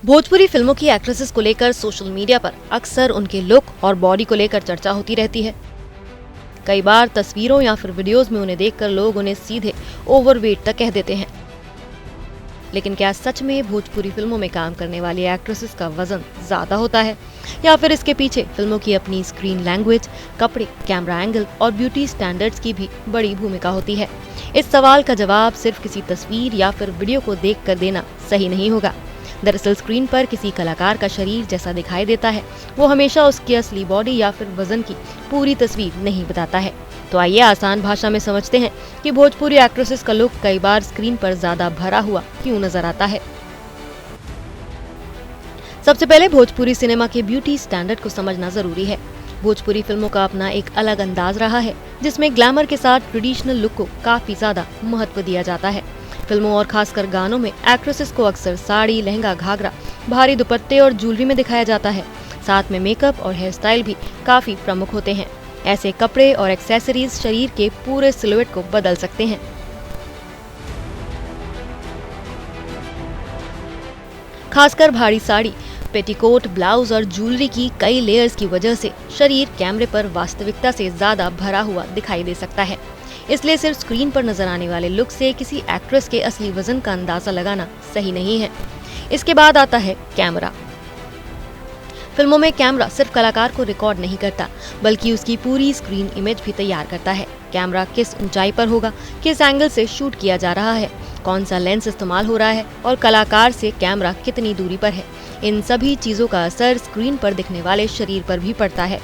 भोजपुरी फिल्मों की एक्ट्रेसेस को लेकर सोशल मीडिया पर अक्सर उनके लुक और बॉडी को लेकर चर्चा होती रहती है। कई बार तस्वीरों या फिर वीडियोस में उन्हें देखकर लोग उन्हें सीधे ओवरवेट तक कह देते हैं। लेकिन क्या सच में भोजपुरी फिल्मों में काम करने वाली एक्ट्रेसेस का वजन ज्यादा होता है, या फिर इसके पीछे फिल्मों की अपनी स्क्रीन लैंग्वेज, कपड़े, कैमरा एंगल और ब्यूटी स्टैंडर्ड्स की भी बड़ी भूमिका होती है? इस सवाल का जवाब सिर्फ किसी तस्वीर या फिर वीडियो को देख कर देना सही नहीं होगा। दरअसल स्क्रीन पर किसी कलाकार का शरीर जैसा दिखाई देता है, वो हमेशा उसकी असली बॉडी या फिर वजन की पूरी तस्वीर नहीं बताता है। तो आइए आसान भाषा में समझते हैं कि भोजपुरी एक्ट्रेसेस का लुक कई बार स्क्रीन पर ज्यादा भरा हुआ क्यों नजर आता है। सबसे पहले भोजपुरी सिनेमा के ब्यूटी स्टैंडर्ड को समझना जरूरी है। भोजपुरी फिल्मों का अपना एक अलग अंदाज रहा है, जिसमें ग्लैमर के साथ ट्रेडिशनल लुक को काफी ज्यादा महत्व दिया जाता है। फिल्मों और खासकर गानों में एक्ट्रेसेस को अक्सर साड़ी, लहंगा, घाघरा, भारी दुपट्टे और ज्वेलरी में दिखाया जाता है। साथ में मेकअप और हेयर स्टाइल भी काफी प्रमुख होते हैं। ऐसे कपड़े और एक्सेसरीज शरीर के पूरे सिलुएट को बदल सकते हैं। खासकर भारी साड़ी, पेटीकोट, ब्लाउज और ज्वेलरी की कई लेयर्स की वजह से शरीर कैमरे पर वास्तविकता से ज्यादा भरा हुआ दिखाई दे सकता है। इसलिए सिर्फ स्क्रीन पर नजर आने वाले लुक से किसी एक्ट्रेस के असली वजन का अंदाजा लगाना सही नहीं है। इसके बाद आता है कैमरा। फिल्मों में कैमरा सिर्फ कलाकार को रिकॉर्ड नहीं करता, बल्कि उसकी पूरी स्क्रीन इमेज भी तैयार करता है। कैमरा किस ऊंचाई पर होगा, किस एंगल से शूट किया जा रहा है, कौन सा लेंस इस्तेमाल हो रहा है और कलाकार से कैमरा कितनी दूरी पर है, इन सभी चीजों का असर स्क्रीन पर दिखने वाले शरीर पर भी पड़ता है।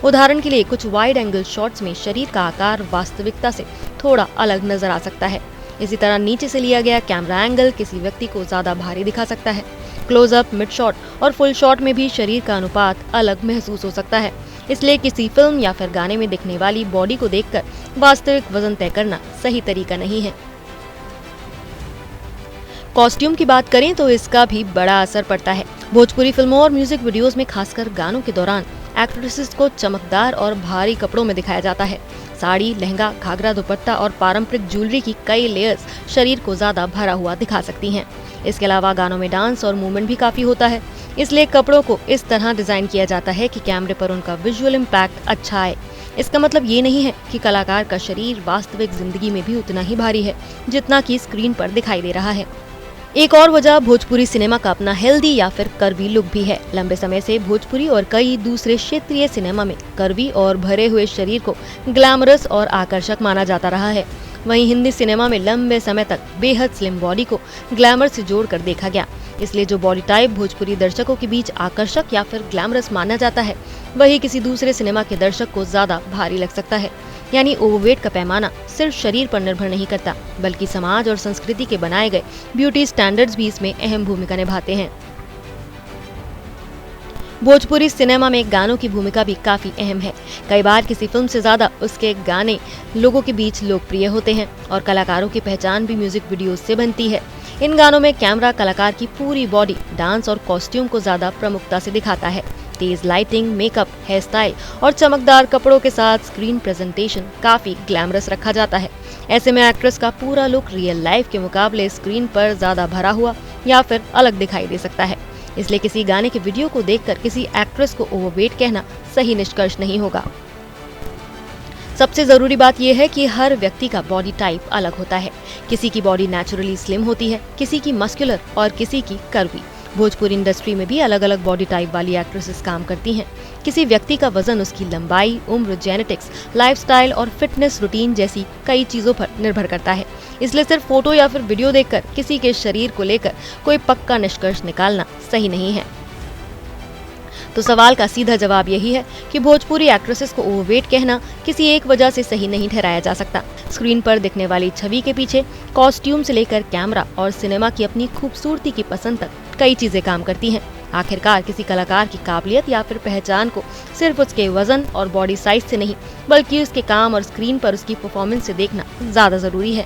उदाहरण के लिए कुछ वाइड एंगल शॉट्स में शरीर का आकार वास्तविकता से थोड़ा अलग नजर आ सकता है। इसी तरह नीचे से लिया गया कैमरा एंगल किसी व्यक्ति को ज्यादा भारी दिखा सकता है। क्लोजअप, मिड शॉट और फुल शॉट में भी शरीर का अनुपात अलग महसूस हो सकता है। इसलिए किसी फिल्म या फिर गाने में दिखने वाली बॉडी को देखकर वास्तविक वजन तय करना सही तरीका नहीं है। कॉस्ट्यूम की बात करें तो इसका भी बड़ा असर पड़ता है। भोजपुरी फिल्मों और म्यूजिक वीडियोस में खासकर गानों के दौरान एक्ट्रेसेस को चमकदार और भारी कपड़ों में दिखाया जाता है। साड़ी, लहंगा, घाघरा, दुपट्टा और पारंपरिक ज्वेलरी की कई लेयर्स शरीर को ज्यादा भरा हुआ दिखा सकती हैं। इसके अलावा गानों में डांस और मूवमेंट भी काफी होता है। इसलिए कपड़ों को इस तरह डिजाइन किया जाता है कि कैमरे पर उनका विजुअल इम्पैक्ट अच्छा आए। इसका मतलब ये नहीं है कि कलाकार का शरीर वास्तविक जिंदगी में भी उतना ही भारी है जितना कि स्क्रीन पर दिखाई दे रहा है। एक और वजह भोजपुरी सिनेमा का अपना हेल्दी या फिर कर्वी लुक भी है। लंबे समय से भोजपुरी और कई दूसरे क्षेत्रीय सिनेमा में कर्वी और भरे हुए शरीर को ग्लैमरस और आकर्षक माना जाता रहा है। वहीं हिंदी सिनेमा में लंबे समय तक बेहद स्लिम बॉडी को ग्लैमर से जोड़कर देखा गया। इसलिए जो बॉडी टाइप भोजपुरी दर्शकों के बीच आकर्षक या फिर ग्लैमरस माना जाता है, वही किसी दूसरे सिनेमा के दर्शक को ज्यादा भारी लग सकता है। यानी ओवरवेट का पैमाना सिर्फ शरीर पर निर्भर नहीं करता, बल्कि समाज और संस्कृति के बनाए गए ब्यूटी स्टैंडर्ड्स भी इसमें अहम भूमिका निभाते हैं। भोजपुरी सिनेमा में गानों की भूमिका भी काफी अहम है। कई बार किसी फिल्म से ज्यादा उसके गाने लोगों के बीच लोकप्रिय होते हैं और कलाकारों की पहचान भी म्यूजिक वीडियोस से बनती है। इन गानों में कैमरा कलाकार की पूरी बॉडी, डांस और कॉस्ट्यूम को ज्यादा प्रमुखता से दिखाता है। तेज लाइटिंग, मेकअप, हेयर स्टाइल और चमकदार कपड़ों के साथ स्क्रीन प्रेजेंटेशन काफी ग्लैमरस रखा जाता है। ऐसे में एक्ट्रेस का पूरा लुक रियल लाइफ के मुकाबले स्क्रीन पर ज्यादा भरा हुआ या फिर अलग दिखाई दे सकता है। इसलिए किसी गाने के वीडियो को देखकर किसी एक्ट्रेस को ओवरवेट कहना सही निष्कर्ष नहीं होगा। सबसे जरूरी बात यह है कि हर व्यक्ति का बॉडी टाइप अलग होता है। किसी की बॉडी नेचुरली स्लिम होती है, किसी की मस्कुलर और किसी की कर्वी। भोजपुरी इंडस्ट्री में भी अलग अलग बॉडी टाइप वाली एक्ट्रेसेस काम करती हैं। किसी व्यक्ति का वजन उसकी लंबाई, उम्र, जेनेटिक्स, लाइफस्टाइल और फिटनेस रूटीन जैसी कई चीजों पर निर्भर करता है। इसलिए सिर्फ फोटो या फिर वीडियो देखकर किसी के शरीर को लेकर कोई पक्का निष्कर्ष निकालना सही नहीं है। तो सवाल का सीधा जवाब यही है कि भोजपुरी एक्ट्रेसेस को ओवरवेट कहना किसी एक वजह से सही नहीं ठहराया जा सकता। स्क्रीन पर दिखने वाली छवि के पीछे कॉस्ट्यूम से लेकर कैमरा और सिनेमा की अपनी खूबसूरती की पसंद तक कई चीजें काम करती हैं। आखिरकार किसी कलाकार की काबिलियत या फिर पहचान को सिर्फ उसके वजन और बॉडी साइज से नहीं, बल्कि उसके काम और स्क्रीन पर उसकी परफॉर्मेंस से देखना ज्यादा जरूरी है।